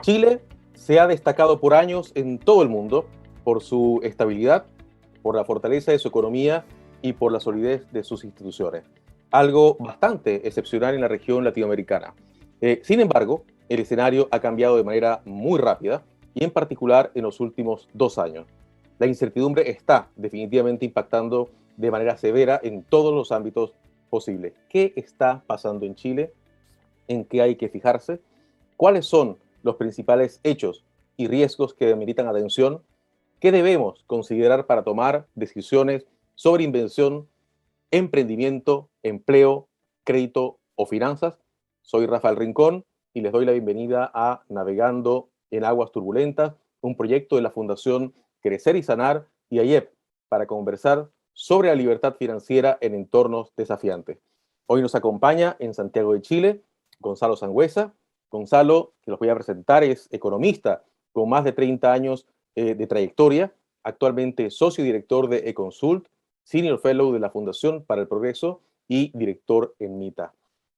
Chile se ha destacado por años en todo el mundo por su estabilidad, por la fortaleza de su economía y por la solidez de sus instituciones. Algo bastante excepcional en la región latinoamericana. Sin embargo, el escenario ha cambiado de manera muy rápida y en particular en los últimos 2 años. La incertidumbre está definitivamente impactando de manera severa en todos los ámbitos posibles. ¿Qué está pasando en Chile? ¿En qué hay que fijarse? ¿Cuáles son los principales hechos y riesgos que ameritan atención? ¿Qué debemos considerar para tomar decisiones sobre inversión, emprendimiento, empleo, crédito o finanzas? Soy Rafael Rincón y les doy la bienvenida a Navegando en Aguas Turbulentas, un proyecto de la Fundación Crecer y Sanar y AIEP para conversar sobre la libertad financiera en entornos desafiantes. Hoy nos acompaña en Santiago de Chile Gonzalo Sangüesa. Gonzalo, que los voy a presentar, es economista con más de 30 años de trayectoria, actualmente socio director de Econsult, Senior Fellow de la Fundación para el Progreso y director en MITA.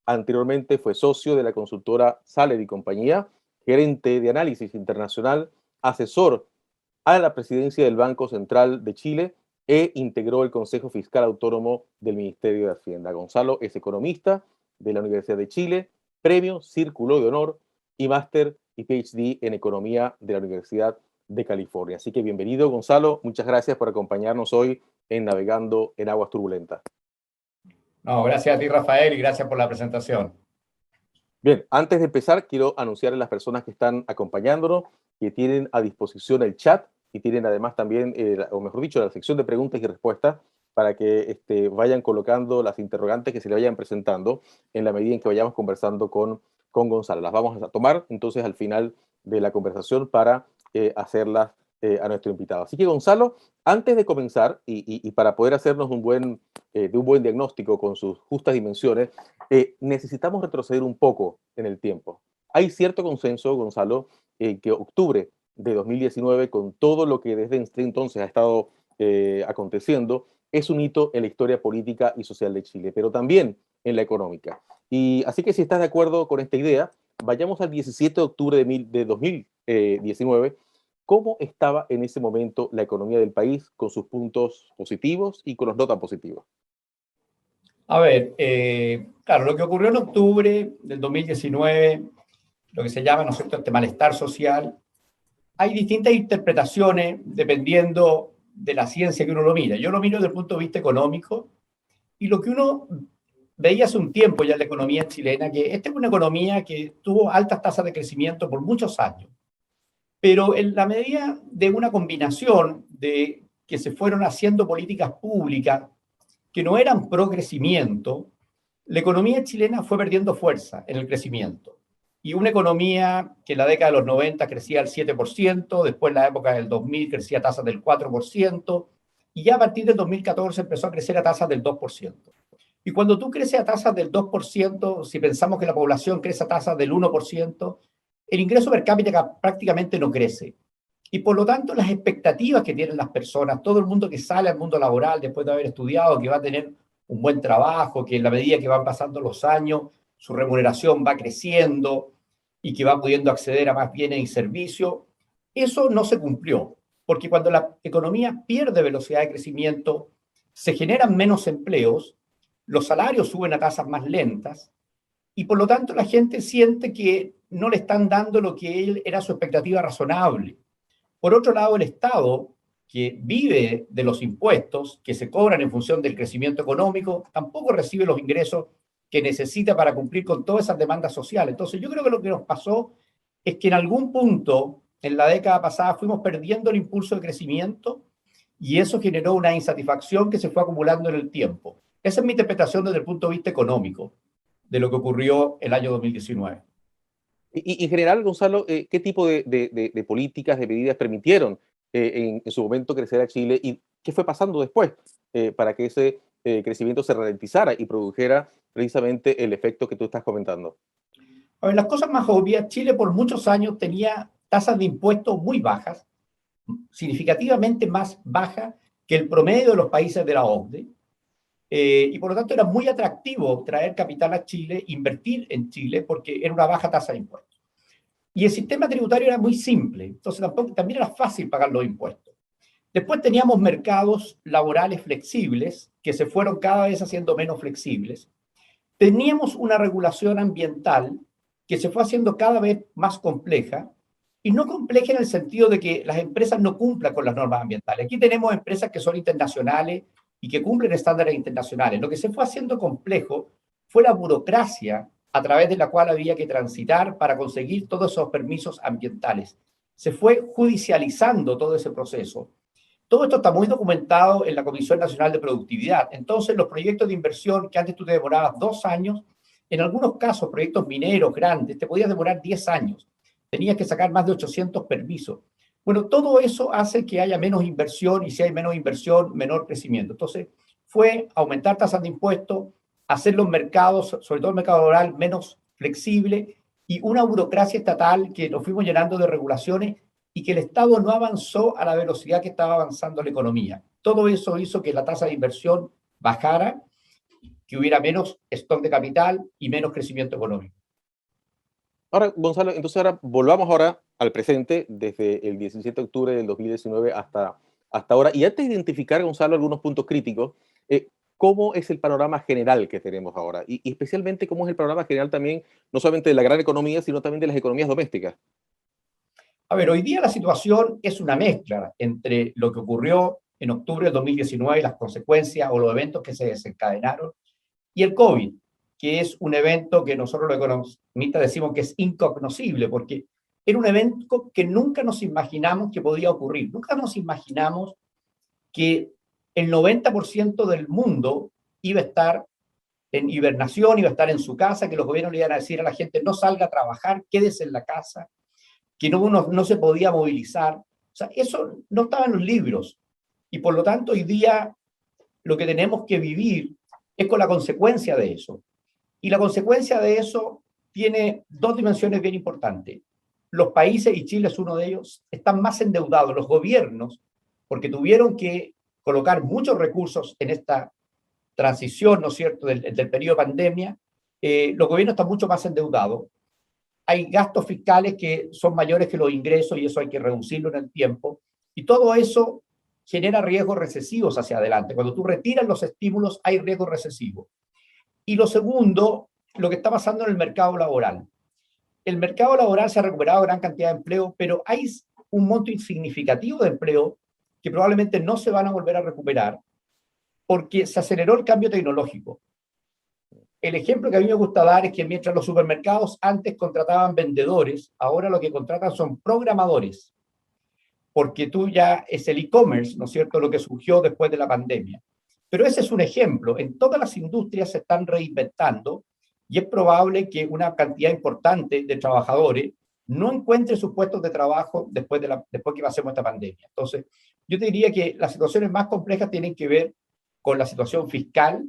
Anteriormente fue socio de la consultora Saler y Compañía, gerente de análisis internacional, asesor a la presidencia del Banco Central de Chile e integró el Consejo Fiscal Autónomo del Ministerio de Hacienda. Gonzalo es economista de la Universidad de Chile, premio Círculo de Honor y máster y PhD en Economía de la Universidad de California. Así que bienvenido, Gonzalo. Muchas gracias por acompañarnos hoy en Navegando en Aguas Turbulentas. No, gracias a ti, Rafael, y gracias por la presentación. Bien, antes de empezar, quiero anunciar a las personas que están acompañándonos que tienen a disposición el chat y tienen además también, o mejor dicho, la sección de preguntas y respuestas para que vayan colocando las interrogantes que se le vayan presentando en la medida en que vayamos conversando con Gonzalo. Las vamos a tomar entonces al final de la conversación para hacerlas a nuestro invitado. Así que Gonzalo, antes de comenzar y para poder hacernos de un buen diagnóstico con sus justas dimensiones, necesitamos retroceder un poco en el tiempo. Hay cierto consenso, Gonzalo, que octubre de 2019, con todo lo que desde entonces ha estado aconteciendo, es un hito en la historia política y social de Chile, pero también en la económica. Y así que si estás de acuerdo con esta idea, vayamos al 17 de octubre de 2019. ¿Cómo estaba en ese momento la economía del país con sus puntos positivos y con los no tan positivos? A ver, claro, lo que ocurrió en octubre del 2019, lo que se llama, ¿no es cierto?, este malestar social, hay distintas interpretaciones dependiendo de la ciencia que uno lo mira. Yo lo miro desde el punto de vista económico y lo que uno veía hace un tiempo ya en la economía chilena, que esta es una economía que tuvo altas tasas de crecimiento por muchos años, pero en la medida de una combinación de que se fueron haciendo políticas públicas que no eran pro crecimiento, la economía chilena fue perdiendo fuerza en el crecimiento. Y una economía que en la década de los 90 crecía al 7%, después en la época del 2000 crecía a tasas del 4%, y ya a partir del 2014 empezó a crecer a tasas del 2%. Y cuando tú creces a tasas del 2%, si pensamos que la población crece a tasas del 1%, el ingreso per cápita prácticamente no crece. Y por lo tanto, las expectativas que tienen las personas, todo el mundo que sale al mundo laboral después de haber estudiado, que va a tener un buen trabajo, que en la medida que van pasando los años, su remuneración va creciendo y que va pudiendo acceder a más bienes y servicios, eso no se cumplió. Porque cuando la economía pierde velocidad de crecimiento, se generan menos empleos, los salarios suben a tasas más lentas y por lo tanto la gente siente que no le están dando lo que él era su expectativa razonable. Por otro lado, el Estado, que vive de los impuestos que se cobran en función del crecimiento económico, tampoco recibe los ingresos que necesita para cumplir con todas esas demandas sociales. Entonces, yo creo que lo que nos pasó es que en algún punto, en la década pasada, fuimos perdiendo el impulso de crecimiento y eso generó una insatisfacción que se fue acumulando en el tiempo. Esa es mi interpretación desde el punto de vista económico de lo que ocurrió el año 2019. Y en general, Gonzalo, ¿qué tipo de políticas, de medidas permitieron en su momento crecer a Chile y qué fue pasando después para que ese crecimiento se ralentizara y produjera precisamente el efecto que tú estás comentando? A ver, las cosas más obvias, Chile por muchos años tenía tasas de impuestos muy bajas, significativamente más bajas que el promedio de los países de la OCDE, y por lo tanto era muy atractivo traer capital a Chile, invertir en Chile, porque era una baja tasa de impuestos. Y el sistema tributario era muy simple, entonces también era fácil pagar los impuestos. Después teníamos mercados laborales flexibles, que se fueron cada vez haciendo menos flexibles. Teníamos una regulación ambiental que se fue haciendo cada vez más compleja, y no compleja en el sentido de que las empresas no cumplan con las normas ambientales. Aquí tenemos empresas que son internacionales y que cumplen estándares internacionales. Lo que se fue haciendo complejo fue la burocracia a través de la cual había que transitar para conseguir todos esos permisos ambientales. Se fue judicializando todo ese proceso. Todo esto está muy documentado en la Comisión Nacional de Productividad. Entonces, los proyectos de inversión que antes tú te demorabas 2 años, en algunos casos, proyectos mineros grandes, te podías demorar 10 años. Tenías que sacar más de 800 permisos. Bueno, todo eso hace que haya menos inversión, y si hay menos inversión, menor crecimiento. Entonces, fue aumentar tasas de impuestos, hacer los mercados, sobre todo el mercado laboral, menos flexible, y una burocracia estatal que nos fuimos llenando de regulaciones y que el Estado no avanzó a la velocidad que estaba avanzando la economía. Todo eso hizo que la tasa de inversión bajara, que hubiera menos stock de capital y menos crecimiento económico. Ahora, Gonzalo, entonces ahora volvamos ahora al presente, desde el 17 de octubre del 2019 hasta ahora. Y antes de identificar, Gonzalo, algunos puntos críticos, ¿cómo es el panorama general que tenemos ahora? Y especialmente, ¿cómo es el panorama general también, no solamente de la gran economía, sino también de las economías domésticas? A ver, hoy día la situación es una mezcla entre lo que ocurrió en octubre del 2019 y las consecuencias o los eventos que se desencadenaron, y el COVID, que es un evento que nosotros los economistas decimos que es incognoscible, porque era un evento que nunca nos imaginamos que podía ocurrir. Nunca nos imaginamos que el 90% del mundo iba a estar en hibernación, iba a estar en su casa, que los gobiernos le iban a decir a la gente no salga a trabajar, quédese en la casa, que no se podía movilizar. O sea, eso no estaba en los libros. Y por lo tanto, hoy día lo que tenemos que vivir es con la consecuencia de eso. Y la consecuencia de eso tiene 2 dimensiones bien importantes. Los países, y Chile es uno de ellos, están más endeudados, los gobiernos, porque tuvieron que colocar muchos recursos en esta transición, ¿no es cierto?, del periodo de pandemia. Los gobiernos están mucho más endeudados. Hay gastos fiscales que son mayores que los ingresos y eso hay que reducirlo en el tiempo. Y todo eso genera riesgos recesivos hacia adelante. Cuando tú retiras los estímulos, hay riesgos recesivos. Y lo segundo, lo que está pasando en el mercado laboral. El mercado laboral se ha recuperado gran cantidad de empleo, pero hay un monto insignificativo de empleo que probablemente no se van a volver a recuperar porque se aceleró el cambio tecnológico. El ejemplo que a mí me gusta dar es que mientras los supermercados antes contrataban vendedores, ahora lo que contratan son programadores, porque tú ya es el e-commerce, ¿no es cierto?, lo que surgió después de la pandemia. Pero ese es un ejemplo. En todas las industrias se están reinventando y es probable que una cantidad importante de trabajadores no encuentre sus puestos de trabajo después que pasemos esta pandemia. Entonces, yo te diría que las situaciones más complejas tienen que ver con la situación fiscal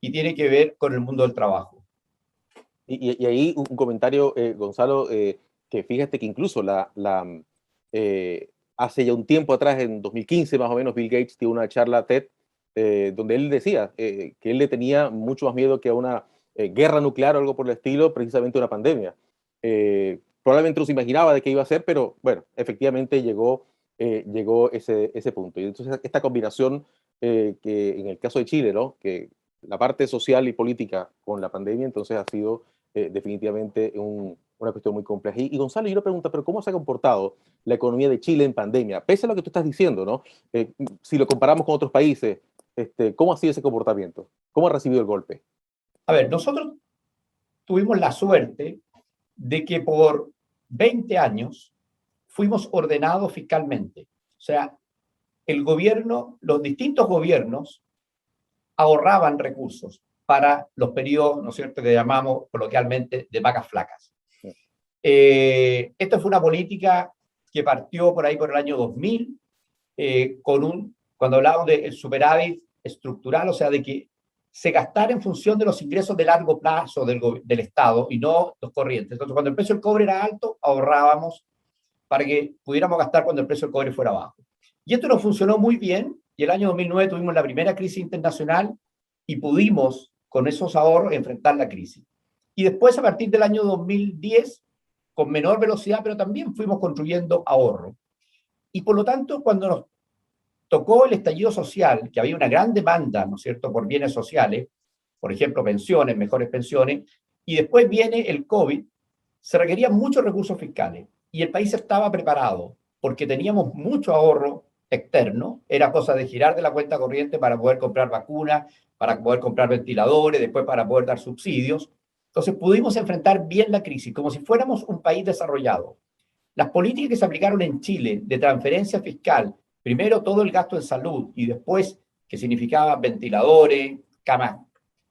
y tiene que ver con el mundo del trabajo. Y ahí un comentario, Gonzalo, que fíjate que incluso hace ya un tiempo atrás, en 2015 más o menos, Bill Gates dio una charla TED donde él decía que él le tenía mucho más miedo que a una guerra nuclear o algo por el estilo, precisamente una pandemia. Probablemente no se imaginaba de qué iba a ser, pero bueno, efectivamente llegó ese punto. Y entonces esta combinación que en el caso de Chile, ¿no?, que la parte social y política con la pandemia, entonces ha sido definitivamente una cuestión muy compleja. Y Gonzalo, yo le pregunto, ¿pero cómo se ha comportado la economía de Chile en pandemia? Pese a lo que tú estás diciendo, ¿no? Si lo comparamos con otros países, ¿cómo ha sido ese comportamiento? ¿Cómo ha recibido el golpe? A ver, nosotros tuvimos la suerte de que por 20 años fuimos ordenados fiscalmente. O sea, el gobierno, los distintos gobiernos ahorraban recursos para los periodos, ¿no es cierto?, que llamamos coloquialmente de vacas flacas. Esta fue una política que partió por ahí por el año 2000, cuando hablamos del superávit estructural, o sea, de que se gastara en función de los ingresos de largo plazo del Estado y no los corrientes. Entonces, cuando el precio del cobre era alto, ahorrábamos para que pudiéramos gastar cuando el precio del cobre fuera bajo. Y esto nos funcionó muy bien, y el año 2009 tuvimos la primera crisis internacional y pudimos, con esos ahorros, enfrentar la crisis. Y después, a partir del año 2010, con menor velocidad, pero también fuimos construyendo ahorro. Y por lo tanto, cuando nos tocó el estallido social, que había una gran demanda, ¿no es cierto?, por bienes sociales, por ejemplo, pensiones, mejores pensiones, y después viene el COVID, se requerían muchos recursos fiscales y el país estaba preparado porque teníamos mucho ahorro externo, era cosa de girar de la cuenta corriente para poder comprar vacunas, para poder comprar ventiladores, después para poder dar subsidios. Entonces pudimos enfrentar bien la crisis como si fuéramos un país desarrollado. Las políticas que se aplicaron en Chile de transferencia fiscal, primero todo el gasto en salud y después que significaba ventiladores, camas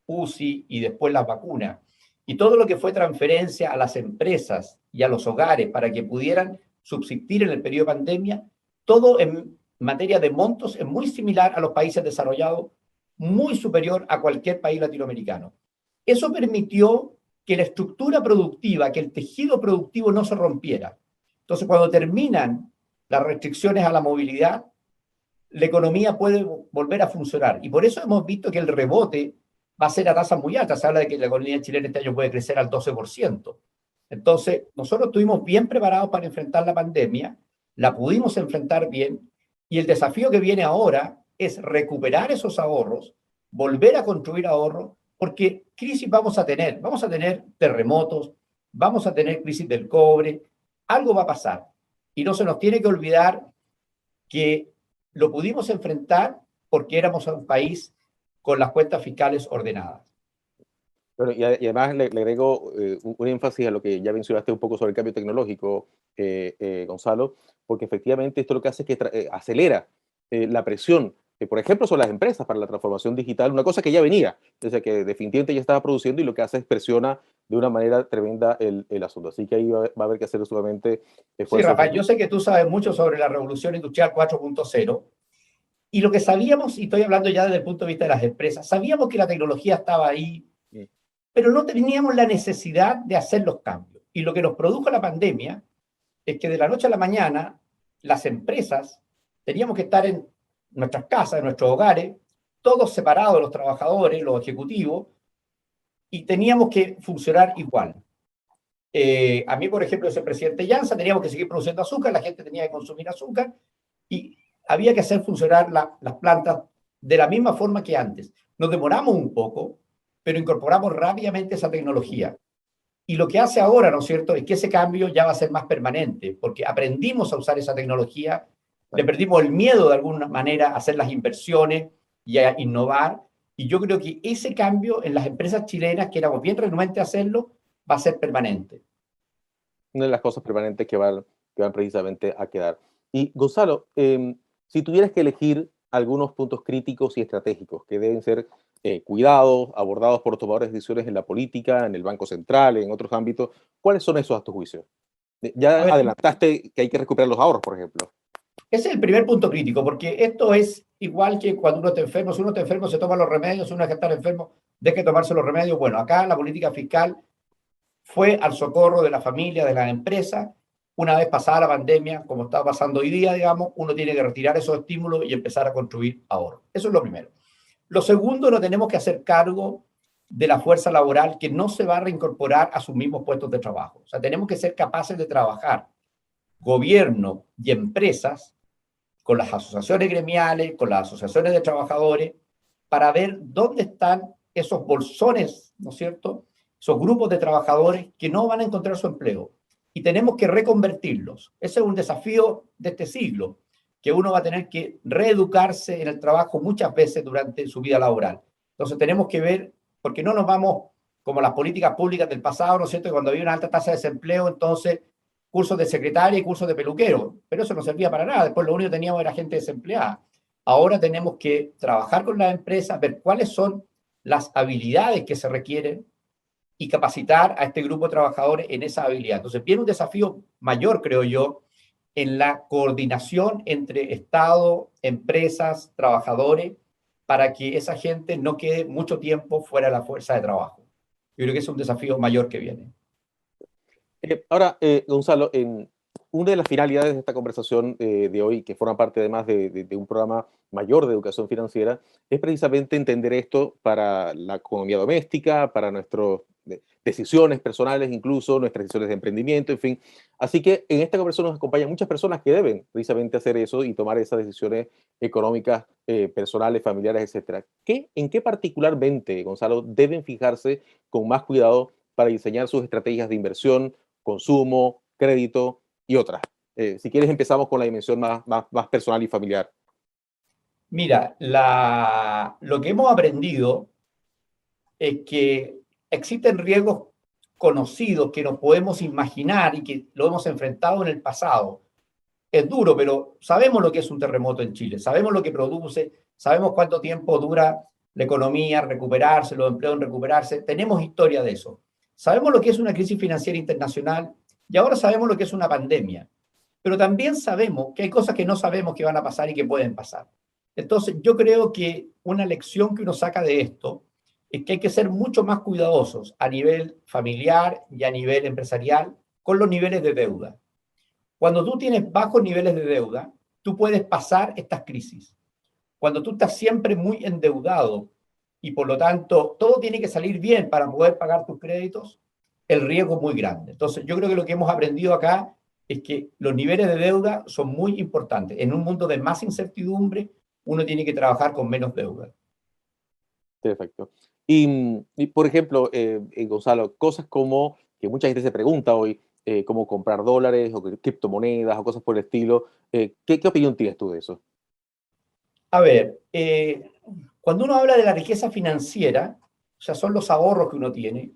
UCI y después las vacunas, y todo lo que fue transferencia a las empresas y a los hogares para que pudieran subsistir en el periodo de pandemia, todo en materia de montos es muy similar a los países desarrollados, muy superior a cualquier país latinoamericano. Eso permitió que la estructura productiva, que el tejido productivo no se rompiera. Entonces, cuando terminan las restricciones a la movilidad, la economía puede volver a funcionar. Y por eso hemos visto que el rebote va a ser a tasas muy altas. Se habla de que la economía chilena este año puede crecer al 12%. Entonces, nosotros estuvimos bien preparados para enfrentar la pandemia, la pudimos enfrentar bien, y el desafío que viene ahora es recuperar esos ahorros, volver a construir ahorros, porque crisis vamos a tener terremotos, vamos a tener crisis del cobre, algo va a pasar. Y no se nos tiene que olvidar que lo pudimos enfrentar porque éramos un país con las cuentas fiscales ordenadas. Bueno, y además le agrego un énfasis a lo que ya mencionaste un poco sobre el cambio tecnológico, Gonzalo, porque efectivamente esto lo que hace es que acelera la presión, por ejemplo, sobre las empresas para la transformación digital, una cosa que ya venía, desde que definitivamente ya estaba produciendo y lo que hace es presiona de una manera tremenda el asunto. Así que ahí va a haber que hacer solamente Sí, esfuerzos. Rafael, yo sé que tú sabes mucho sobre la revolución industrial 4.0 y lo que sabíamos, y estoy hablando ya desde el punto de vista de las empresas, sabíamos que la tecnología estaba ahí, pero no teníamos la necesidad de hacer los cambios. Y lo que nos produjo la pandemia es que de la noche a la mañana las empresas teníamos que estar en nuestras casas, en nuestros hogares, todos separados, los trabajadores, los ejecutivos, y teníamos que funcionar igual. A mí, por ejemplo, ese presidente Llanza, teníamos que seguir produciendo azúcar, la gente tenía que consumir azúcar y había que hacer funcionar las plantas de la misma forma que antes. Nos demoramos un poco, pero incorporamos rápidamente esa tecnología. Y lo que hace ahora, ¿no es cierto?, es que ese cambio ya va a ser más permanente, porque aprendimos a usar esa tecnología, le perdimos el miedo de alguna manera a hacer las inversiones y a innovar. Y yo creo que ese cambio en las empresas chilenas, que éramos bien renuentes a hacerlo, va a ser permanente. Una de las cosas permanentes que van precisamente a quedar. Y Gonzalo, si tuvieras que elegir algunos puntos críticos y estratégicos que deben ser cuidados, abordados por tomadores de decisiones en la política, en el Banco Central, en otros ámbitos, ¿cuáles son esos a tu juicio? A Ya ver, adelantaste que hay que recuperar los ahorros, por ejemplo. ese es el primer punto crítico, porque esto es igual que cuando uno está enfermo. Si uno está enfermo, se toma los remedios. Si uno está enfermo, deja de tomarse los remedios. Bueno, acá la política fiscal fue al socorro de la familia, de las empresas. Una vez pasada la pandemia, como está pasando hoy día, digamos, uno tiene que retirar esos estímulos y empezar a construir ahorro. Eso es lo primero. Lo segundo, no tenemos que hacer cargo de la fuerza laboral que no se va a reincorporar a sus mismos puestos de trabajo. O sea, tenemos que ser capaces de trabajar, gobierno y empresas, con las asociaciones gremiales, con las asociaciones de trabajadores, para ver dónde están esos bolsones, ¿no es cierto?, esos grupos de trabajadores que no van a encontrar su empleo. Y tenemos que reconvertirlos. Ese es un desafío de este siglo, que uno va a tener que reeducarse en el trabajo muchas veces durante su vida laboral. Entonces tenemos que ver, porque no nos vamos como las políticas públicas del pasado, ¿no es cierto?, que cuando había una alta tasa de desempleo, entonces cursos de secretaria y cursos de peluquero, pero eso no servía para nada. Después lo único que teníamos era gente desempleada. Ahora tenemos que trabajar con las empresas, ver cuáles son las habilidades que se requieren y capacitar a este grupo de trabajadores en esa habilidad. Entonces viene un desafío mayor, creo yo, en la coordinación entre Estado, empresas, trabajadores, para que esa gente no quede mucho tiempo fuera de la fuerza de trabajo. Yo creo que es un desafío mayor que viene. Ahora, Gonzalo, una de las finalidades de esta conversación de hoy, que forma parte además de un programa mayor de educación financiera, es precisamente entender esto para la economía doméstica, para decisiones personales, incluso nuestras decisiones de emprendimiento, en fin. Así que en esta conversación nos acompañan muchas personas que deben precisamente hacer eso y tomar esas decisiones económicas, personales, familiares, etcétera. ¿En qué particularmente, Gonzalo, deben fijarse con más cuidado para diseñar sus estrategias de inversión, consumo, crédito y otras? Si quieres empezamos con la dimensión más personal y familiar. Mira, lo que hemos aprendido es que existen riesgos conocidos que nos podemos imaginar y que lo hemos enfrentado en el pasado. Es duro, pero sabemos lo que es un terremoto en Chile, sabemos lo que produce, sabemos cuánto tiempo dura la economía recuperarse, los empleos en recuperarse, tenemos historia de eso. Sabemos lo que es una crisis financiera internacional y ahora sabemos lo que es una pandemia, pero también sabemos que hay cosas que no sabemos que van a pasar y que pueden pasar. Entonces, yo creo que una lección que uno saca de esto es que hay que ser mucho más cuidadosos a nivel familiar y a nivel empresarial con los niveles de deuda. Cuando tú tienes bajos niveles de deuda, tú puedes pasar estas crisis. Cuando tú estás siempre muy endeudado y por lo tanto todo tiene que salir bien para poder pagar tus créditos, el riesgo es muy grande. Entonces, yo creo que lo que hemos aprendido acá es que los niveles de deuda son muy importantes. En un mundo de más incertidumbre, uno tiene que trabajar con menos deuda. Perfecto. Y, por ejemplo, Gonzalo, cosas como que mucha gente se pregunta hoy, como comprar dólares o criptomonedas o cosas por el estilo. ¿Qué opinión tienes tú de eso? A ver, cuando uno habla de la riqueza financiera, o sea, son los ahorros que uno tiene,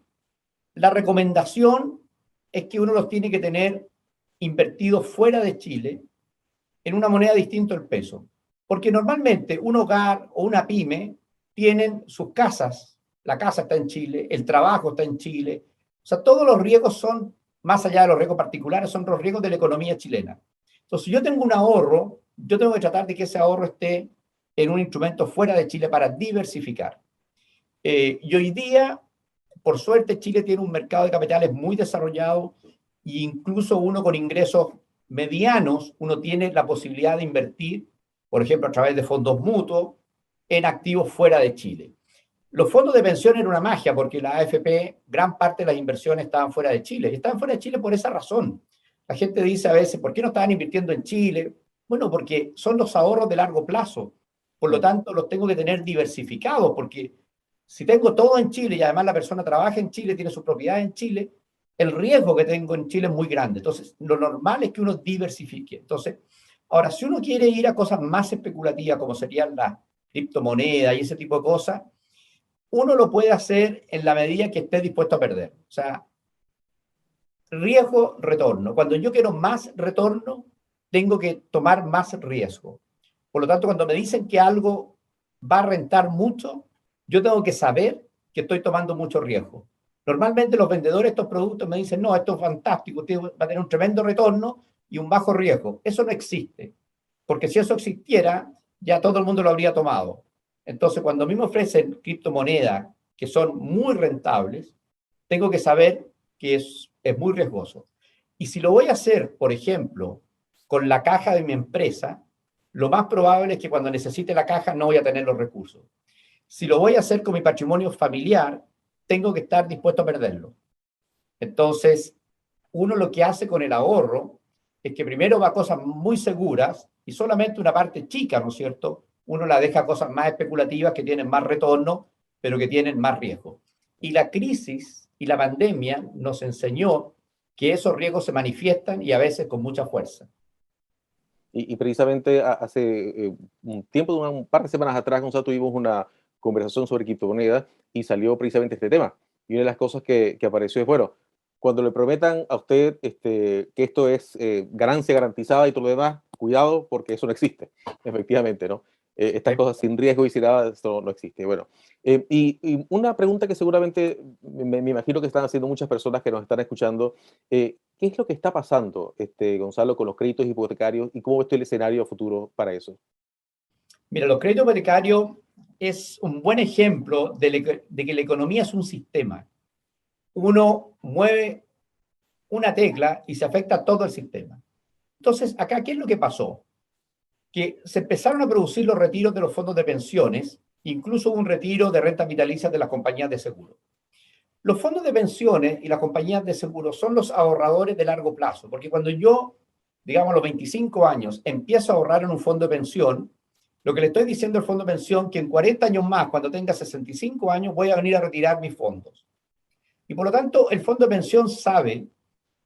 la recomendación es que uno los tiene que tener invertidos fuera de Chile en una moneda distinta al peso. Porque normalmente un hogar o una pyme tienen sus casas, la casa está en Chile, el trabajo está en Chile, o sea, todos los riesgos son, más allá de los riesgos particulares, son los riesgos de la economía chilena. Entonces, si yo tengo un ahorro, yo tengo que tratar de que ese ahorro esté en un instrumento fuera de Chile para diversificar. Y hoy día, por suerte, Chile tiene un mercado de capitales muy desarrollado e incluso uno con ingresos medianos, uno tiene la posibilidad de invertir, por ejemplo, a través de fondos mutuos, en activos fuera de Chile. Los fondos de pensión eran una magia porque la AFP, gran parte de las inversiones estaban fuera de Chile. Y estaban fuera de Chile por esa razón. La gente dice a veces, ¿por qué no estaban invirtiendo en Chile? Bueno, porque son los ahorros de largo plazo. Por lo tanto, los tengo que tener diversificados porque si tengo todo en Chile y además la persona trabaja en Chile, tiene su propiedad en Chile, el riesgo que tengo en Chile es muy grande. Entonces, lo normal es que uno diversifique. Entonces, ahora, si uno quiere ir a cosas más especulativas, como serían las criptomonedas y ese tipo de cosas, uno lo puede hacer en la medida que esté dispuesto a perder. O sea, riesgo, retorno. Cuando yo quiero más retorno, tengo que tomar más riesgo. Por lo tanto, cuando me dicen que algo va a rentar mucho, yo tengo que saber que estoy tomando mucho riesgo. Normalmente los vendedores de estos productos me dicen, no, esto es fantástico, usted va a tener un tremendo retorno y un bajo riesgo. Eso no existe, porque si eso existiera, ya todo el mundo lo habría tomado. Entonces, cuando a mí me ofrecen criptomonedas que son muy rentables, tengo que saber que es muy riesgoso. Y si lo voy a hacer, por ejemplo, con la caja de mi empresa, lo más probable es que cuando necesite la caja no voy a tener los recursos. Si lo voy a hacer con mi patrimonio familiar, tengo que estar dispuesto a perderlo. Entonces, uno lo que hace con el ahorro es que primero va a cosas muy seguras y solamente una parte chica, ¿no es cierto? Uno la deja a cosas más especulativas que tienen más retorno, pero que tienen más riesgo. Y la crisis y la pandemia nos enseñó que esos riesgos se manifiestan y a veces con mucha fuerza. Y precisamente hace un tiempo, un par de semanas atrás, Gonzalo, tuvimos una conversación sobre criptomonedas y salió precisamente este tema. Y una de las cosas que apareció es, bueno, cuando le prometan a usted que esto es ganancia garantizada y todo lo demás, cuidado porque eso no existe, efectivamente, ¿no? Estas cosas sin riesgo y sin nada, esto no existe. Bueno, y una pregunta que seguramente me imagino que están haciendo muchas personas que nos están escuchando, ¿qué es lo que está pasando, Gonzalo, con los créditos hipotecarios y cómo ves tú el escenario futuro para eso? Mira, los créditos hipotecarios es un buen ejemplo de que la economía es un sistema. Uno mueve una tecla y se afecta a todo el sistema. Entonces, acá, ¿qué es lo que pasó? Que se empezaron a producir los retiros de los fondos de pensiones, incluso un retiro de rentas vitalicias de las compañías de seguro. Los fondos de pensiones y las compañías de seguro son los ahorradores de largo plazo, porque cuando yo, digamos, a los 25 años, empiezo a ahorrar en un fondo de pensión, lo que le estoy diciendo al fondo de pensión, que en 40 años más, cuando tenga 65 años, voy a venir a retirar mis fondos. Y por lo tanto, el fondo de pensión sabe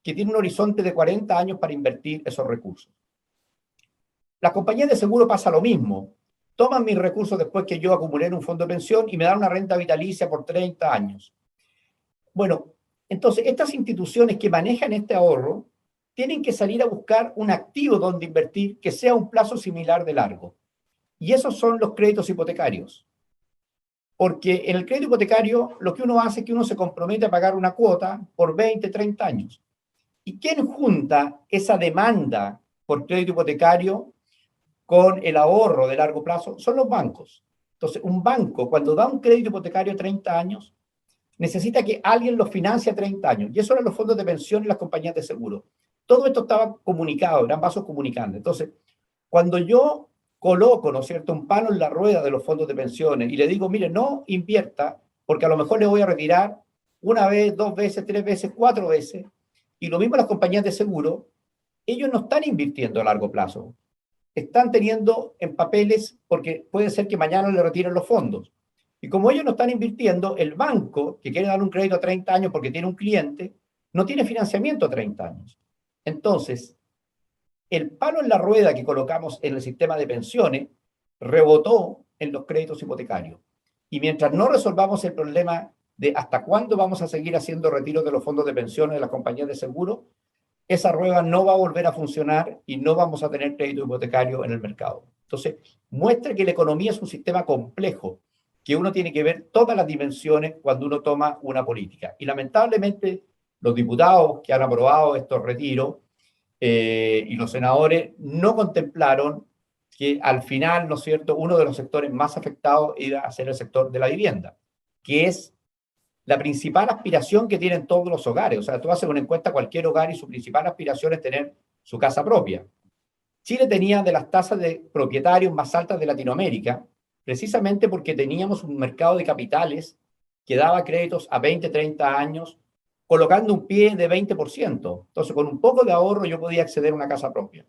que tiene un horizonte de 40 años para invertir esos recursos. Las compañías de seguro pasa lo mismo. Toman mis recursos después que yo acumulé en un fondo de pensión y me dan una renta vitalicia por 30 años. Bueno, entonces estas instituciones que manejan este ahorro tienen que salir a buscar un activo donde invertir que sea un plazo similar de largo. Y esos son los créditos hipotecarios. Porque en el crédito hipotecario lo que uno hace es que uno se compromete a pagar una cuota por 20, 30 años. ¿Y quién junta esa demanda por crédito hipotecario con el ahorro de largo plazo? Son los bancos. Entonces, un banco, cuando da un crédito hipotecario a 30 años, necesita que alguien lo financie a 30 años. Y eso eran los fondos de pensión y las compañías de seguro. Todo esto estaba comunicado, eran vasos comunicantes. Entonces, cuando yo coloco, ¿no es cierto?, un palo en la rueda de los fondos de pensiones y le digo, mire, no invierta, porque a lo mejor le voy a retirar una vez, dos veces, tres veces, cuatro veces, y lo mismo las compañías de seguro, ellos no están invirtiendo a largo plazo. Están teniendo en papeles porque puede ser que mañana le retiren los fondos. Y como ellos no están invirtiendo, el banco que quiere dar un crédito a 30 años porque tiene un cliente, no tiene financiamiento a 30 años. Entonces, el palo en la rueda que colocamos en el sistema de pensiones rebotó en los créditos hipotecarios. Y mientras no resolvamos el problema de hasta cuándo vamos a seguir haciendo retiros de los fondos de pensiones de las compañías de seguro, esa rueda no va a volver a funcionar y no vamos a tener crédito hipotecario en el mercado. Entonces, muestra que la economía es un sistema complejo, que uno tiene que ver todas las dimensiones cuando uno toma una política. Y lamentablemente, los diputados que han aprobado estos retiros y los senadores no contemplaron que al final, ¿no es cierto?, uno de los sectores más afectados iba a ser el sector de la vivienda, que es la principal aspiración que tienen todos los hogares. O sea, tú haces una encuesta a cualquier hogar y su principal aspiración es tener su casa propia. Chile tenía de las tasas de propietarios más altas de Latinoamérica, precisamente porque teníamos un mercado de capitales que daba créditos a 20, 30 años, colocando un pie de 20%. Entonces, con un poco de ahorro yo podía acceder a una casa propia.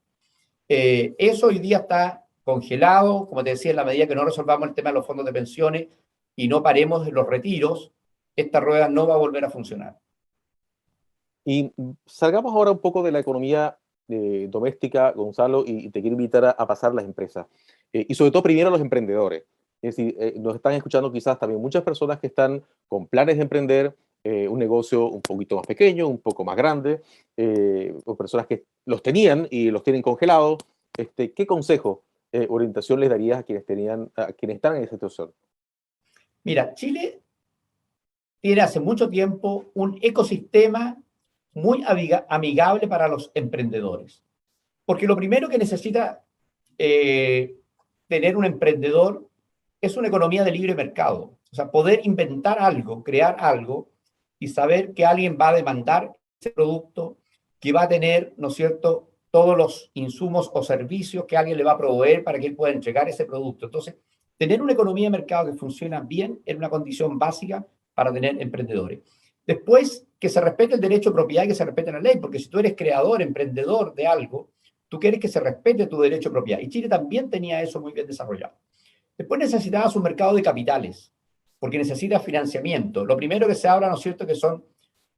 Eso hoy día está congelado, como te decía, en la medida que no resolvamos el tema de los fondos de pensiones y no paremos los retiros, esta rueda no va a volver a funcionar. Y salgamos ahora un poco de la economía doméstica, Gonzalo, y te quiero invitar a pasar las empresas. Y sobre todo primero a los emprendedores. Es decir, nos están escuchando quizás también muchas personas que están con planes de emprender un negocio un poquito más pequeño, un poco más grande, o personas que los tenían y los tienen congelados. ¿Qué consejo, orientación les darías a quienes están en esa situación? Mira, Chile tiene hace mucho tiempo un ecosistema muy amigable para los emprendedores. Porque lo primero que necesita tener un emprendedor es una economía de libre mercado. O sea, poder inventar algo, crear algo y saber que alguien va a demandar ese producto, que va a tener, ¿no es cierto?, todos los insumos o servicios que alguien le va a proveer para que él pueda entregar ese producto. Entonces, tener una economía de mercado que funciona bien es una condición básica para tener emprendedores. Después, que se respete el derecho de propiedad y que se respete la ley, porque si tú eres creador, emprendedor de algo, tú quieres que se respete tu derecho de propiedad. Y Chile también tenía eso muy bien desarrollado. Después necesitabas un mercado de capitales, porque necesitas financiamiento. Lo primero que se habla, ¿no es cierto?, que son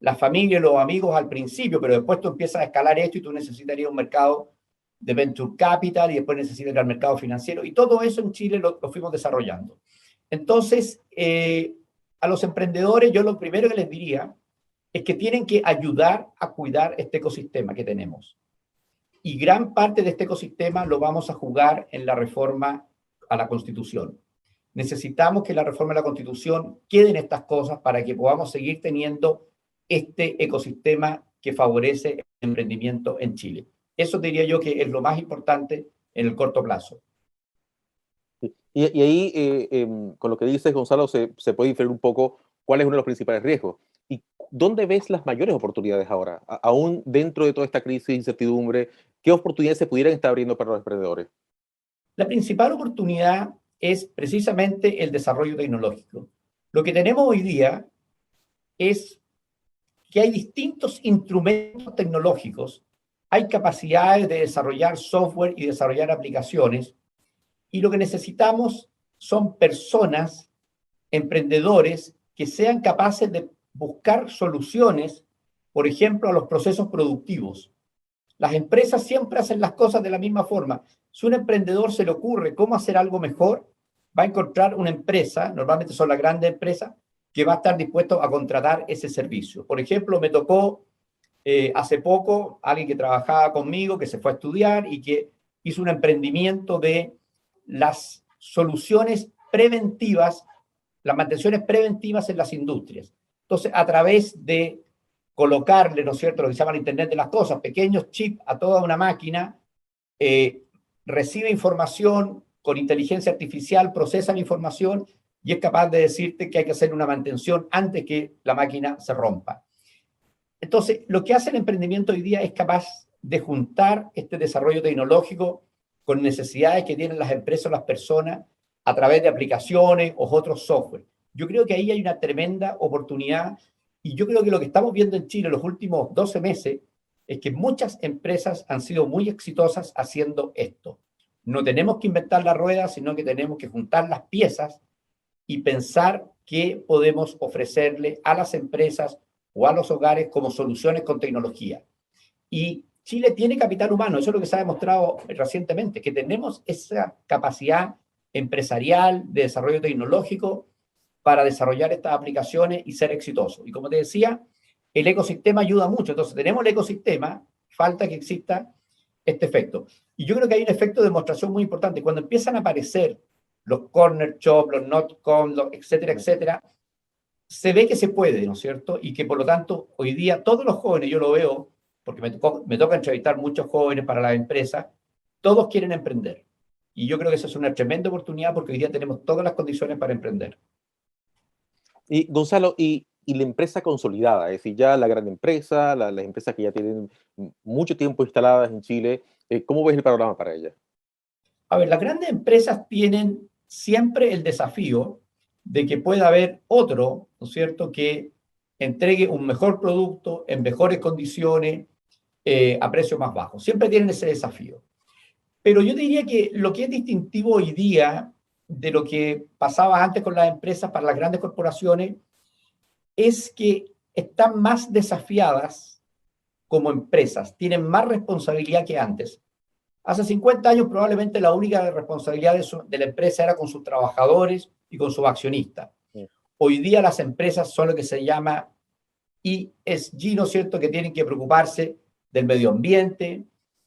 las familias y los amigos al principio, pero después tú empiezas a escalar esto y tú necesitarías un mercado de venture capital y después necesitas el mercado financiero. Y todo eso en Chile lo fuimos desarrollando. Entonces, a los emprendedores yo lo primero que les diría es que tienen que ayudar a cuidar este ecosistema que tenemos. Y gran parte de este ecosistema lo vamos a jugar en la reforma a la Constitución. Necesitamos que la reforma a la Constitución queden estas cosas para que podamos seguir teniendo este ecosistema que favorece el emprendimiento en Chile. Eso diría yo que es lo más importante en el corto plazo. Y ahí, con lo que dices, Gonzalo, se puede inferir un poco cuál es uno de los principales riesgos. ¿Y dónde ves las mayores oportunidades ahora? Aún dentro de toda esta crisis de incertidumbre, ¿qué oportunidades se pudieran estar abriendo para los emprendedores? La principal oportunidad es precisamente el desarrollo tecnológico. Lo que tenemos hoy día es que hay distintos instrumentos tecnológicos, hay capacidades de desarrollar software y desarrollar aplicaciones, y lo que necesitamos son personas, emprendedores, que sean capaces de buscar soluciones, por ejemplo, a los procesos productivos. Las empresas siempre hacen las cosas de la misma forma. Si a un emprendedor se le ocurre cómo hacer algo mejor, va a encontrar una empresa, normalmente son las grandes empresas, que va a estar dispuesto a contratar ese servicio. Por ejemplo, me tocó hace poco alguien que trabajaba conmigo, que se fue a estudiar y que hizo un emprendimiento de las soluciones preventivas, las mantenciones preventivas en las industrias. Entonces, a través de colocarle, ¿no es cierto?, lo que se llama el Internet de las Cosas, pequeños chips a toda una máquina, recibe información con inteligencia artificial, procesa la información y es capaz de decirte que hay que hacer una mantención antes que la máquina se rompa. Entonces, lo que hace el emprendimiento hoy día es capaz de juntar este desarrollo tecnológico con necesidades que tienen las empresas o las personas a través de aplicaciones o otros software. Yo creo que ahí hay una tremenda oportunidad y yo creo que lo que estamos viendo en Chile en los últimos 12 meses es que muchas empresas han sido muy exitosas haciendo esto. No tenemos que inventar la rueda, sino que tenemos que juntar las piezas y pensar qué podemos ofrecerle a las empresas o a los hogares como soluciones con tecnología. Y Chile tiene capital humano, eso es lo que se ha demostrado recientemente, que tenemos esa capacidad empresarial de desarrollo tecnológico para desarrollar estas aplicaciones y ser exitosos. Y como te decía, el ecosistema ayuda mucho. Entonces, tenemos el ecosistema, falta que exista este efecto. Y yo creo que hay un efecto de demostración muy importante. Cuando empiezan a aparecer los corner shop, los not.com, etcétera, etcétera, se ve que se puede, ¿no es cierto? Y que por lo tanto, hoy día todos los jóvenes, yo lo veo, porque me toca entrevistar muchos jóvenes para las empresas, todos quieren emprender. Y yo creo que esa es una tremenda oportunidad porque hoy día tenemos todas las condiciones para emprender. Y Gonzalo, y la empresa consolidada, es decir, ya la gran empresa, las empresas que ya tienen mucho tiempo instaladas en Chile, ¿cómo ves el panorama para ellas? A ver, las grandes empresas tienen siempre el desafío de que pueda haber otro, ¿no es cierto?, que entregue un mejor producto en mejores condiciones, a precio más bajo. Siempre tienen ese desafío. Pero yo diría que lo que es distintivo hoy día de lo que pasaba antes con las empresas para las grandes corporaciones es que están más desafiadas como empresas, tienen más responsabilidad que antes. Hace 50 años probablemente la única responsabilidad de la empresa era con sus trabajadores y con sus accionistas. Sí. Hoy día las empresas son lo que se llama ESG, ¿no es cierto?, que tienen que preocuparse del medio ambiente,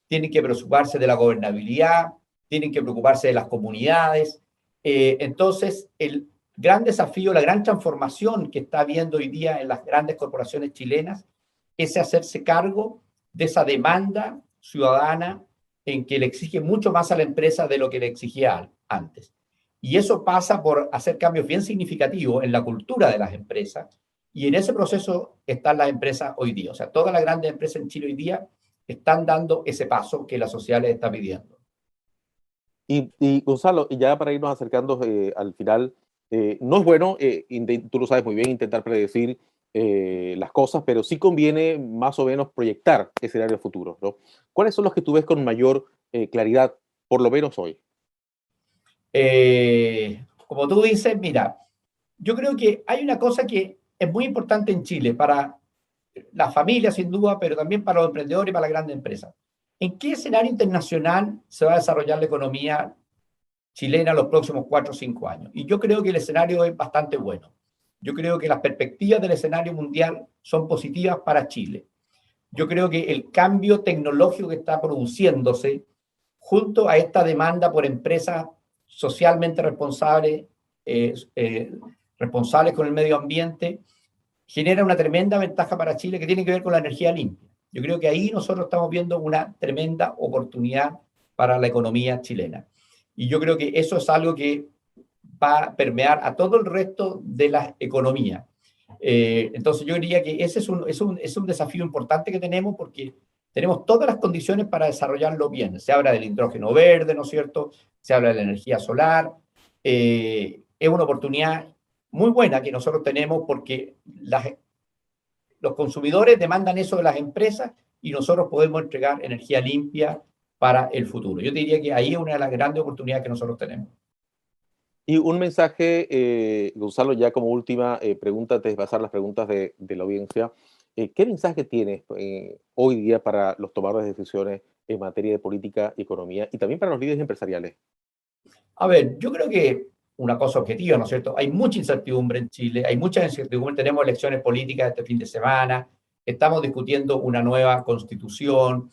tienen que preocuparse de la gobernabilidad, tienen que preocuparse de las comunidades. Entonces, el gran desafío, la gran transformación que está habiendo hoy día en las grandes corporaciones chilenas es hacerse cargo de esa demanda ciudadana en que le exige mucho más a la empresa de lo que le exigía antes. Y eso pasa por hacer cambios bien significativos en la cultura de las empresas, y en ese proceso están las empresas hoy día. O sea, todas las grandes empresas en Chile hoy día están dando ese paso que la sociedad les está pidiendo. Y Gonzalo, y ya para irnos acercando al final, no es bueno, tú lo sabes muy bien, intentar predecir las cosas, pero sí conviene más o menos proyectar escenarios futuros, ¿no? ¿Cuáles son los que tú ves con mayor claridad, por lo menos hoy? Como tú dices, mira, yo creo que hay una cosa que es muy importante en Chile para las familias, sin duda, pero también para los emprendedores y para las grandes empresas. ¿En qué escenario internacional se va a desarrollar la economía chilena los próximos 4 o 5 años? Y yo creo que el escenario es bastante bueno. Yo creo que las perspectivas del escenario mundial son positivas para Chile. Yo creo que el cambio tecnológico que está produciéndose, junto a esta demanda por empresas socialmente responsables, responsables con el medio ambiente, genera una tremenda ventaja para Chile que tiene que ver con la energía limpia. Yo creo que ahí nosotros estamos viendo una tremenda oportunidad para la economía chilena. Y yo creo que eso es algo que va a permear a todo el resto de la economía. Entonces yo diría que ese es un desafío importante que tenemos porque tenemos todas las condiciones para desarrollarlo bien. Se habla del hidrógeno verde, ¿no es cierto? Se habla de la energía solar. Es una oportunidad muy buena que nosotros tenemos porque los consumidores demandan eso de las empresas y nosotros podemos entregar energía limpia para el futuro. Yo te diría que ahí es una de las grandes oportunidades que nosotros tenemos. Y un mensaje, Gonzalo, ya como última pregunta, antes de pasar las preguntas de la audiencia. ¿Qué mensaje tienes hoy día para los tomadores de decisiones en materia de política y economía y también para los líderes empresariales? A ver, yo creo que una cosa objetiva, ¿no es cierto? Hay mucha incertidumbre en Chile, hay mucha incertidumbre, tenemos elecciones políticas este fin de semana, estamos discutiendo una nueva constitución,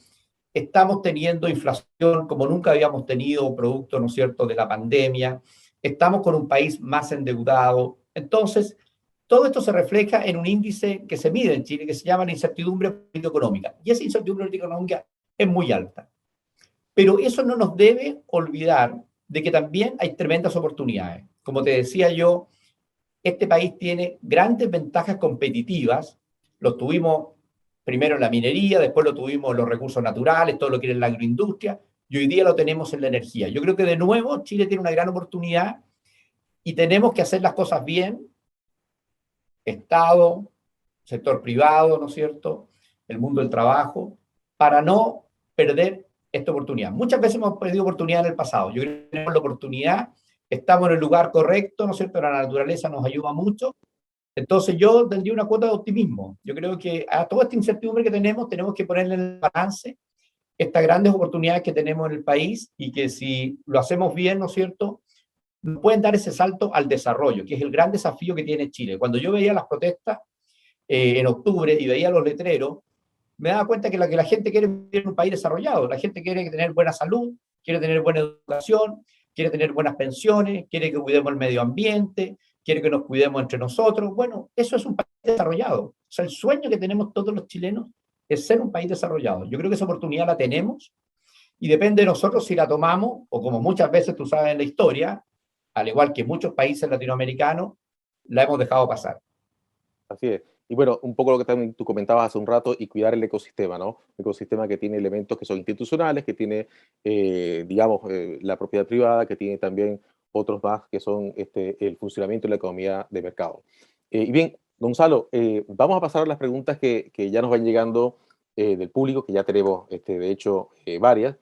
estamos teniendo inflación como nunca habíamos tenido, producto, ¿no es cierto?, de la pandemia, estamos con un país más endeudado. Entonces, todo esto se refleja en un índice que se mide en Chile, que se llama la incertidumbre política económica. Y esa incertidumbre política económica es muy alta. Pero eso no nos debe olvidar de que también hay tremendas oportunidades. Como te decía yo, este país tiene grandes ventajas competitivas. Lo tuvimos primero en la minería, después lo tuvimos en los recursos naturales, todo lo que era en la agroindustria, y hoy día lo tenemos en la energía. Yo creo que de nuevo Chile tiene una gran oportunidad y tenemos que hacer las cosas bien, Estado, sector privado, ¿no es cierto?, el mundo del trabajo, para no perder esta oportunidad. Muchas veces hemos perdido oportunidad en el pasado. Yo creo que tenemos la oportunidad, estamos en el lugar correcto, ¿no es cierto?, la naturaleza nos ayuda mucho. Entonces yo tendría una cuota de optimismo. Yo creo que a toda esta incertidumbre que tenemos que ponerle en el balance estas grandes oportunidades que tenemos en el país y que si lo hacemos bien, ¿no es cierto?, nos pueden dar ese salto al desarrollo, que es el gran desafío que tiene Chile. Cuando yo veía las protestas en octubre y veía los letreros, me daba cuenta que la gente quiere vivir en un país desarrollado. La gente quiere tener buena salud, quiere tener buena educación, quiere tener buenas pensiones, quiere que cuidemos el medio ambiente, quiere que nos cuidemos entre nosotros. Bueno, eso es un país desarrollado. O sea, el sueño que tenemos todos los chilenos es ser un país desarrollado. Yo creo que esa oportunidad la tenemos y depende de nosotros si la tomamos o como muchas veces tú sabes en la historia, al igual que muchos países latinoamericanos, la hemos dejado pasar. Así es. Y bueno, un poco lo que también tú comentabas hace un rato, y cuidar el ecosistema, ¿no? El ecosistema que tiene elementos que son institucionales, que tiene, digamos, la propiedad privada, que tiene también otros más que son el funcionamiento de la economía de mercado. Y bien, Gonzalo, vamos a pasar a las preguntas que ya nos van llegando del público, que ya tenemos, de hecho, varias.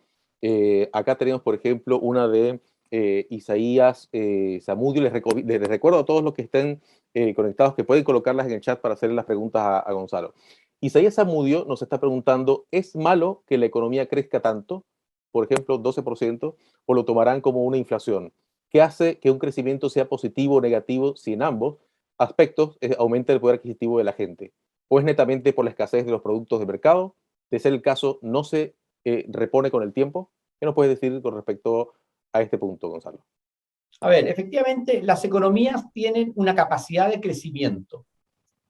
Acá tenemos, por ejemplo, una de Isaías Zamudio. Les recuerdo a todos los que estén conectados que pueden colocarlas en el chat para hacerle las preguntas a Gonzalo. Isaías Zamudio nos está preguntando, ¿es malo que la economía crezca tanto, por ejemplo, 12%, o lo tomarán como una inflación? ¿Qué hace que un crecimiento sea positivo o negativo si en ambos aspectos aumenta el poder adquisitivo de la gente? ¿O es netamente por la escasez de los productos de mercado? De ser el caso, ¿no se repone con el tiempo? ¿Qué nos puedes decir con respecto a este punto, Gonzalo? A ver, efectivamente, las economías tienen una capacidad de crecimiento.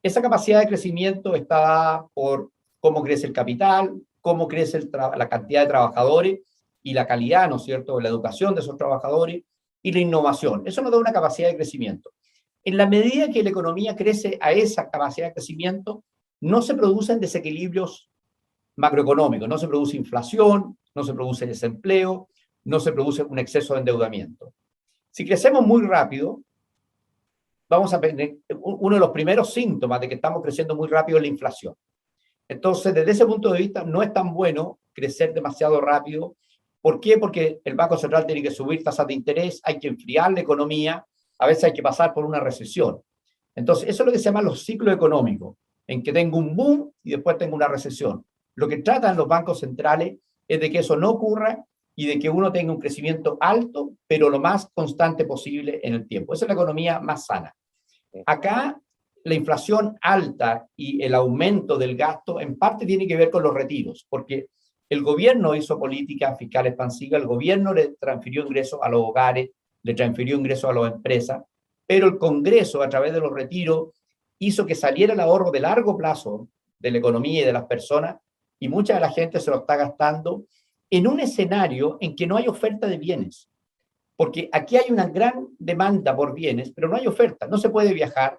Esa capacidad de crecimiento está dada por cómo crece el capital, cómo crece la cantidad de trabajadores y la calidad, ¿no es cierto?, de la educación de esos trabajadores y la innovación. Eso nos da una capacidad de crecimiento. En la medida que la economía crece a esa capacidad de crecimiento, no se producen desequilibrios macroeconómicos, no se produce inflación, no se produce desempleo, no se produce un exceso de endeudamiento. Si crecemos muy rápido, vamos a tener uno de los primeros síntomas de que estamos creciendo muy rápido es la inflación. Entonces, desde ese punto de vista, no es tan bueno crecer demasiado rápido. ¿Por qué? Porque el Banco Central tiene que subir tasas de interés, hay que enfriar la economía, a veces hay que pasar por una recesión. Entonces, eso es lo que se llama los ciclos económicos, en que tengo un boom y después tengo una recesión. Lo que tratan los bancos centrales es de que eso no ocurra y de que uno tenga un crecimiento alto, pero lo más constante posible en el tiempo. Esa es la economía más sana. Acá, la inflación alta y el aumento del gasto en parte tiene que ver con los retiros, porque el gobierno hizo política fiscal expansiva, el gobierno le transfirió ingresos a los hogares, le transfirió ingresos a las empresas, pero el Congreso, a través de los retiros, hizo que saliera el ahorro de largo plazo de la economía y de las personas, y mucha de la gente se lo está gastando en un escenario en que no hay oferta de bienes. Porque aquí hay una gran demanda por bienes, pero no hay oferta. No se puede viajar,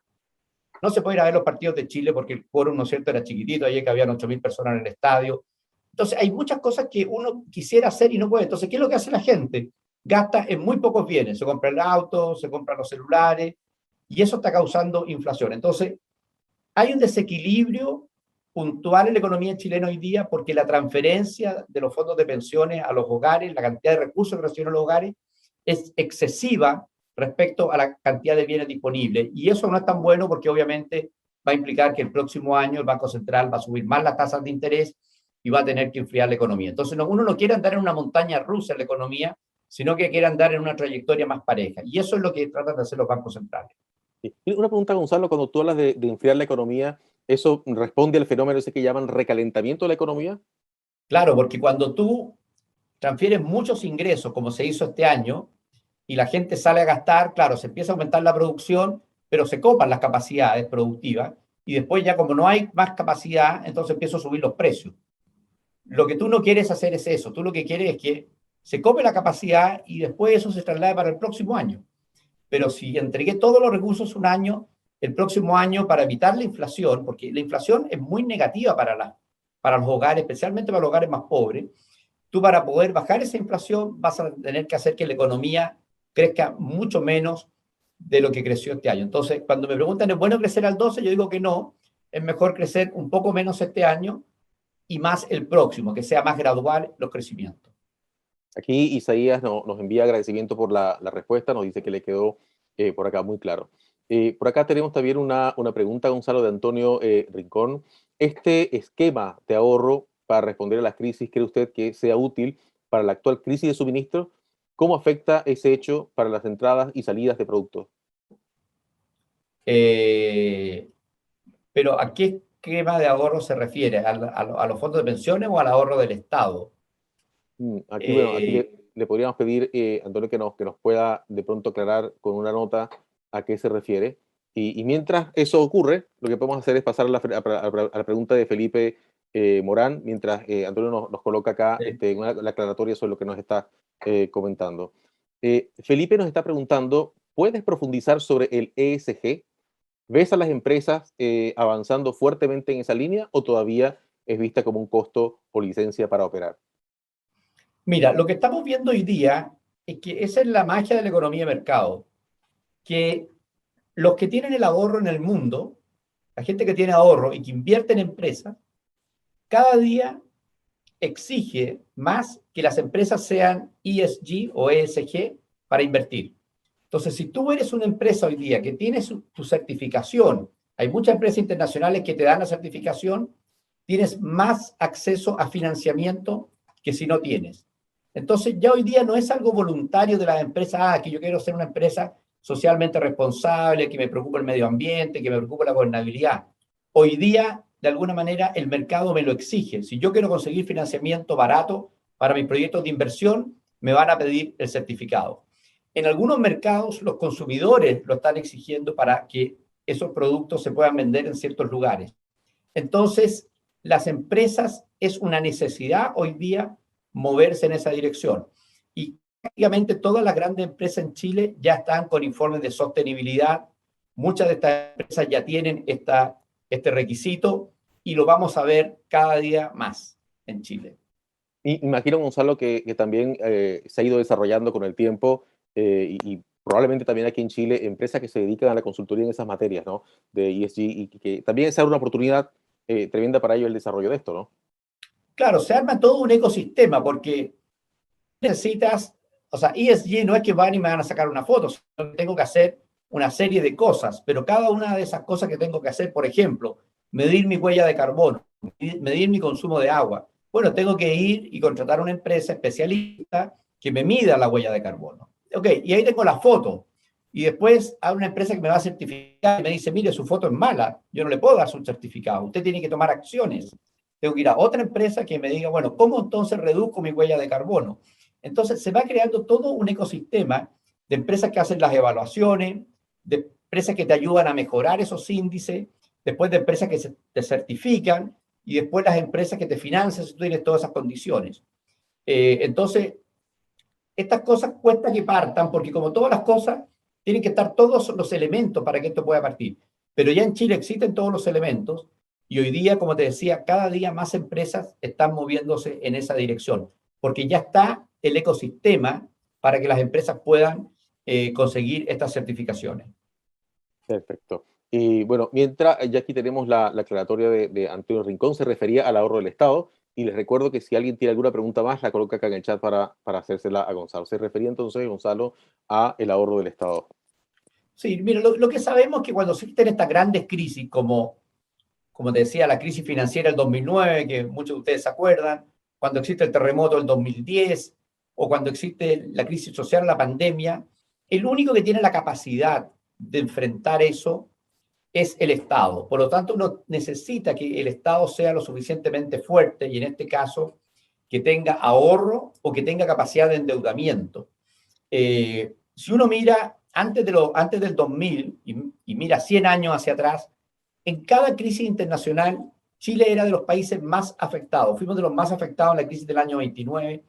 no se puede ir a ver los partidos de Chile porque el quórum, ¿no es cierto?, era chiquitito, ayer que habían 8.000 personas en el estadio. Entonces, hay muchas cosas que uno quisiera hacer y no puede. Entonces, ¿qué es lo que hace la gente? Gasta en muy pocos bienes. Se compra el auto, se compran los celulares, y eso está causando inflación. Entonces, hay un desequilibrio puntual en la economía chilena hoy día porque la transferencia de los fondos de pensiones a los hogares, la cantidad de recursos que reciben los hogares, es excesiva respecto a la cantidad de bienes disponibles. Y eso no es tan bueno porque obviamente va a implicar que el próximo año el Banco Central va a subir más las tasas de interés y va a tener que enfriar la economía. Entonces, uno no quiere andar en una montaña rusa en la economía, sino que quiere andar en una trayectoria más pareja. Y eso es lo que tratan de hacer los bancos centrales. Sí. Y una pregunta, Gonzalo, cuando tú hablas de enfriar la economía, ¿eso responde al fenómeno ese que llaman recalentamiento de la economía? Claro, porque cuando tú transfieres muchos ingresos, como se hizo este año, y la gente sale a gastar, claro, se empieza a aumentar la producción, pero se copan las capacidades productivas, y después ya como no hay más capacidad, entonces empieza a subir los precios. Lo que tú no quieres hacer es eso, tú lo que quieres es que se cope la capacidad y después eso se traslade para el próximo año. Pero si entregué todos los recursos un año, el próximo año, para evitar la inflación, porque la inflación es muy negativa para los hogares, especialmente para los hogares más pobres, tú para poder bajar esa inflación vas a tener que hacer que la economía crezca mucho menos de lo que creció este año. Entonces, cuando me preguntan, ¿es bueno crecer al 12? Yo digo que no, es mejor crecer un poco menos este año y más el próximo, que sea más gradual los crecimientos. Aquí Isaías nos envía agradecimiento por la respuesta, nos dice que le quedó por acá muy claro. Por acá tenemos también una pregunta, Gonzalo, de Antonio Rincón. ¿Este esquema de ahorro para responder a las crisis cree usted que sea útil para la actual crisis de suministro? ¿Cómo afecta ese hecho para las entradas y salidas de productos? Eh, pero ¿a qué esquema de ahorro se refiere? ¿A los fondos de pensiones o al ahorro del Estado? Aquí, bueno, aquí Eh, le podríamos pedir, Antonio, que nos pueda de pronto aclarar con una nota a qué se refiere. Y mientras eso ocurre, lo que podemos hacer es pasar a la pregunta de Felipe Morán, mientras Antonio nos coloca acá la aclaratoria sobre lo que nos está comentando. Felipe nos está preguntando, ¿puedes profundizar sobre el ESG? ¿Ves a las empresas avanzando fuertemente en esa línea o todavía es vista como un costo o licencia para operar? Mira, lo que estamos viendo hoy día es que esa es la magia de la economía de mercado, que los que tienen el ahorro en el mundo, la gente que tiene ahorro y que invierte en empresas, cada día exige más que las empresas sean ESG o ESG para invertir. Entonces, si tú eres una empresa hoy día que tiene tu certificación, hay muchas empresas internacionales que te dan la certificación, tienes más acceso a financiamiento que si no tienes. Entonces, ya hoy día no es algo voluntario de las empresas, que yo quiero ser una empresa socialmente responsable, que me preocupe el medio ambiente, que me preocupe la gobernabilidad. Hoy día, de alguna manera, el mercado me lo exige. Si yo quiero conseguir financiamiento barato para mis proyectos de inversión, me van a pedir el certificado. En algunos mercados, los consumidores lo están exigiendo para que esos productos se puedan vender en ciertos lugares. Entonces, las empresas es una necesidad hoy día moverse en esa dirección. Y prácticamente todas las grandes empresas en Chile ya están con informes de sostenibilidad. Muchas de estas empresas ya tienen este requisito y lo vamos a ver cada día más en Chile. Y imagino, Gonzalo, que también se ha ido desarrollando con el tiempo y probablemente también aquí en Chile empresas que se dedican a la consultoría en esas materias, ¿no? De ESG y que también es una oportunidad tremenda para ellos el desarrollo de esto, ¿no? Claro, se arma todo un ecosistema porque necesitas, o sea, ESG no es que van y me van a sacar una foto, sino que tengo que hacer una serie de cosas, pero cada una de esas cosas que tengo que hacer, por ejemplo, medir mi huella de carbono, medir mi consumo de agua. Bueno, tengo que ir y contratar una empresa especialista que me mida la huella de carbono. Ok, y ahí tengo la foto. Y después hay una empresa que me va a certificar y me dice, mire, su foto es mala, yo no le puedo dar su certificado, usted tiene que tomar acciones. Tengo que ir a otra empresa que me diga, bueno, ¿cómo entonces reduzco mi huella de carbono? Entonces se va creando todo un ecosistema de empresas que hacen las evaluaciones, de empresas que te ayudan a mejorar esos índices, después de empresas que te certifican y después las empresas que te financian si tú tienes todas esas condiciones. Entonces, estas cosas cuesta que partan porque como todas las cosas, tienen que estar todos los elementos para que esto pueda partir. Pero ya en Chile existen todos los elementos y hoy día, como te decía, cada día más empresas están moviéndose en esa dirección, porque ya está el ecosistema para que las empresas puedan conseguir estas certificaciones. Perfecto. Y bueno, mientras ya aquí tenemos la aclaratoria de Antonio Rincón, se refería al ahorro del Estado. Y les recuerdo que si alguien tiene alguna pregunta más, la coloca acá en el chat para hacérsela a Gonzalo. Se refería entonces, Gonzalo, a el ahorro del Estado. Sí, mira, lo que sabemos es que cuando existen estas grandes crisis, como te decía, la crisis financiera del 2009, que muchos de ustedes se acuerdan, cuando existe el terremoto del 2010, o cuando existe la crisis social, la pandemia, el único que tiene la capacidad de enfrentar eso es el Estado. Por lo tanto, uno necesita que el Estado sea lo suficientemente fuerte y en este caso que tenga ahorro o que tenga capacidad de endeudamiento. Si uno mira antes del 2000 y mira 100 años hacia atrás, en cada crisis internacional, Chile era de los países más afectados. Fuimos de los más afectados en la crisis del año 29,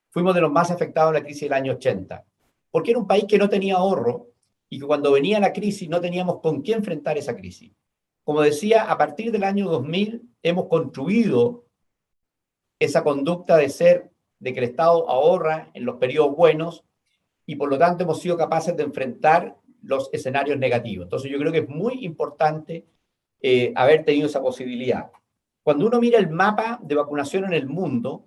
fuimos de los más afectados en la crisis del año 80, porque era un país que no tenía ahorro y que cuando venía la crisis no teníamos con qué enfrentar esa crisis. Como decía, a partir del año 2000 hemos construido esa conducta de que el Estado ahorra en los periodos buenos y por lo tanto hemos sido capaces de enfrentar los escenarios negativos. Entonces yo creo que es muy importante haber tenido esa posibilidad. Cuando uno mira el mapa de vacunación en el mundo,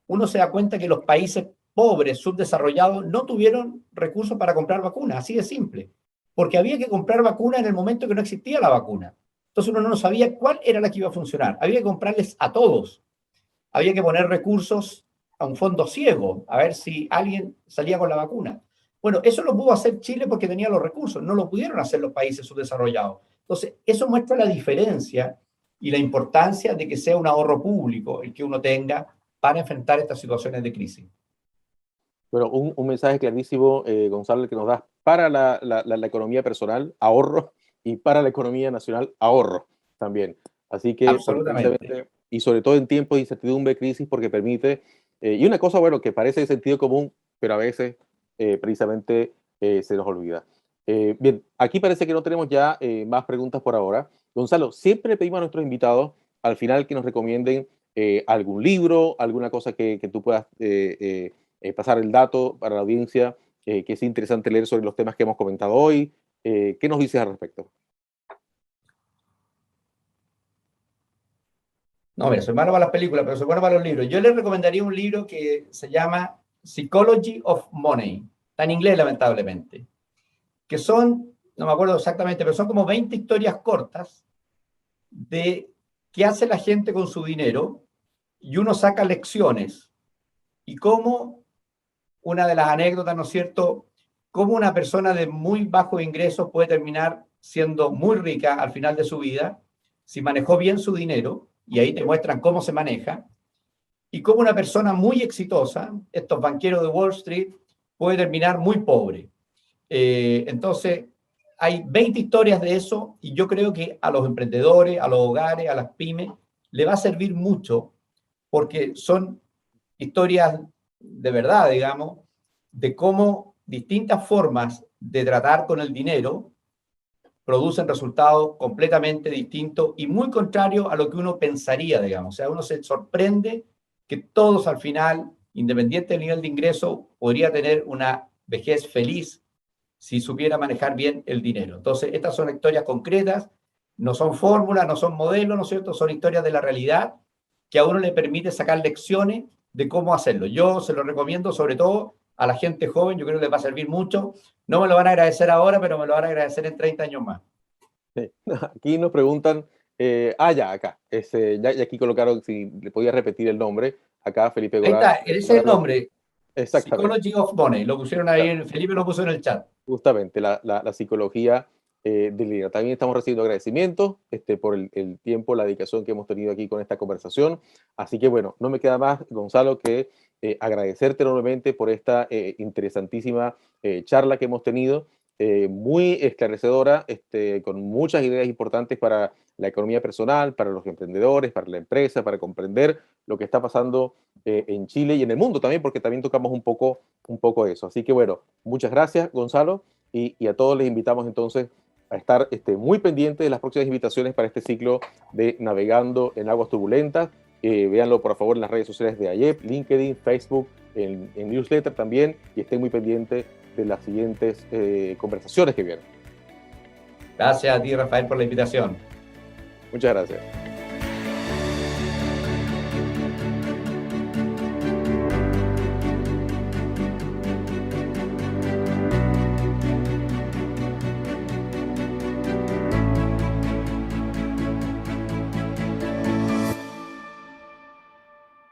uno se da cuenta que los países pobres, subdesarrollados, no tuvieron recursos para comprar vacunas, así de simple, porque había que comprar vacunas en el momento que no existía la vacuna. Entonces uno no sabía cuál era la que iba a funcionar. Había que comprarles a todos. Había que poner recursos a un fondo ciego, a ver si alguien salía con la vacuna. Bueno, eso lo pudo hacer Chile porque tenía los recursos, no lo pudieron hacer los países subdesarrollados. Entonces, eso muestra la diferencia y la importancia de que sea un ahorro público el que uno tenga para enfrentar estas situaciones de crisis. Bueno, un mensaje clarísimo, Gonzalo, el que nos das para la economía personal, ahorro, y para la economía nacional, ahorro también. Así que, porque Absolutamente. precisamente, y sobre todo en tiempos de incertidumbre, crisis, porque permite, y una cosa, bueno, que parece de sentido común, pero a veces precisamente se nos olvida. Bien, aquí parece que no tenemos ya más preguntas por ahora. Gonzalo, siempre le pedimos a nuestros invitados al final que nos recomienden algún libro, alguna cosa que tú puedas pasar el dato para la audiencia, que es interesante leer sobre los temas que hemos comentado hoy. ¿Qué nos dices al respecto? No, mira, soy malo para las películas, pero soy bueno para los libros. Yo les recomendaría un libro que se llama Psychology of Money. Está en inglés, lamentablemente. Que son, no me acuerdo exactamente, pero son como 20 historias cortas de qué hace la gente con su dinero y uno saca lecciones. Y cómo, una de las anécdotas, ¿no es cierto?, cómo una persona de muy bajos ingresos puede terminar siendo muy rica al final de su vida si manejó bien su dinero, y ahí te muestran cómo se maneja, y cómo una persona muy exitosa, estos banqueros de Wall Street, puede terminar muy pobre. Entonces, hay 20 historias de eso y yo creo que a los emprendedores, a los hogares, a las pymes, le va a servir mucho porque son historias de verdad, digamos, de cómo distintas formas de tratar con el dinero producen resultados completamente distintos y muy contrarios a lo que uno pensaría, digamos. O sea, uno se sorprende que todos al final, independiente del nivel de ingreso, podría tener una vejez feliz si supiera manejar bien el dinero. Entonces, estas son historias concretas, no son fórmulas, no son modelos, ¿no es cierto? Son historias de la realidad que a uno le permite sacar lecciones de cómo hacerlo. Yo se lo recomiendo sobre todo a la gente joven, yo creo que les va a servir mucho. No me lo van a agradecer ahora, pero me lo van a agradecer en 30 años más. Sí. Aquí nos preguntan, ya, acá, ya aquí colocaron si le podía repetir el nombre, acá Felipe Ahí Gorar, está, ese es el nombre, exactamente. Psychology of Money, lo pusieron ahí, Felipe lo puso en el chat. Justamente, la psicología del dinero. También estamos recibiendo agradecimientos por el tiempo, la dedicación que hemos tenido aquí con esta conversación. Así que bueno, no me queda más, Gonzalo, que agradecerte enormemente por esta interesantísima charla que hemos tenido, muy esclarecedora, con muchas ideas importantes para la economía personal, para los emprendedores, para la empresa, para comprender lo que está pasando en Chile y en el mundo también, porque también tocamos un poco eso. Así que bueno, muchas gracias, Gonzalo, y a todos les invitamos entonces a estar muy pendientes de las próximas invitaciones para este ciclo de Navegando en Aguas Turbulentas. Véanlo por favor en las redes sociales de AYEP, LinkedIn, Facebook, en newsletter también, y estén muy pendientes de las siguientes conversaciones que vienen. Gracias a ti, Rafael, por la invitación. Muchas gracias.